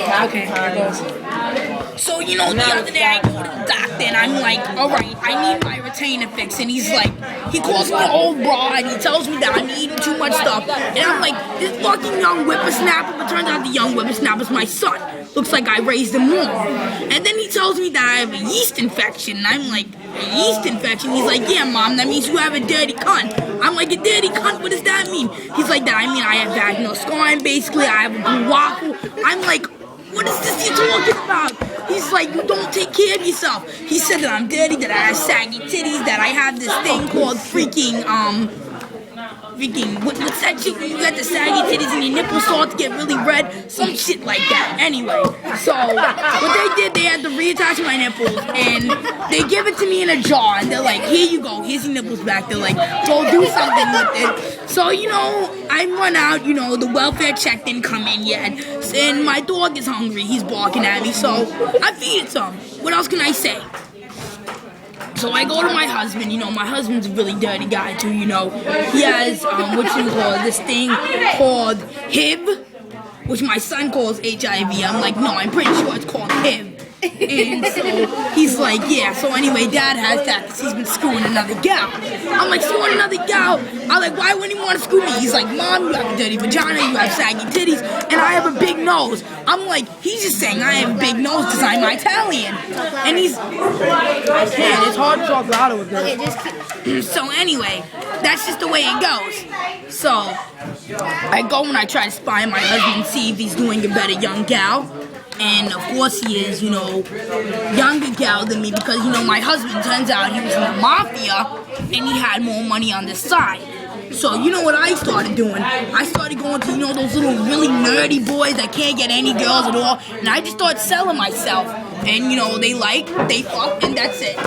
Okay, here goes. So, the other day I go to the doctor and I'm like, alright, I need my retainer fixed. And he's like, he calls me an old broad. He tells me that I'm eating too much stuff. And I'm like, this fucking young whippersnapper. But turns out the young whippersnapper's my son. Looks like I raised him wrong. And then he tells me that I have a yeast infection. And I'm like, a yeast infection? He's like, yeah, Mom, that means you have a dirty cunt. I'm like, a dirty cunt? What does that mean? He's like, I have vaginal scarring, basically. I have a blue waffle. I'm like, what is this you're talking about? He's like, you don't take care of yourself. He said that I'm dirty, that I have saggy titties, that I have this thing called what's that shit when you got the saggy titties and your nipples start to get really red? Some shit like that. Anyway, so what they did, they had to reattach my nipples and they give it to me in a jar and they're like, here you go, here's your nipples back. They're like, go do something with it. So, I run out, the welfare check didn't come in yet. And my dog is hungry, he's barking at me, so I feed it some. What else can I say? So I go to my husband, my husband's a really dirty guy too, He has, this thing called HIV, which my son calls HIV. I'm like, no, I'm pretty sure it's called HIV. And so he's like, yeah, so anyway, Dad has that because he's been screwing another gal. I'm like, screwing another gal? I'm like, why wouldn't he want to screw me? He's like, Mom, you have a dirty vagina, you have saggy titties, and I have a big nose. I'm like, he's just saying I have a big nose because I'm Italian. And he's... Man, it's hard to talk louder with this. So anyway, that's just the way it goes. So, I go and I try to spy on my husband and see if he's doing a better young gal. And of course he is, younger gal than me because, my husband, turns out he was in the mafia and he had more money on the side. So, what I started doing? I started going to, those little really nerdy boys that can't get any girls at all. And I just started selling myself. And, they fuck, and that's it.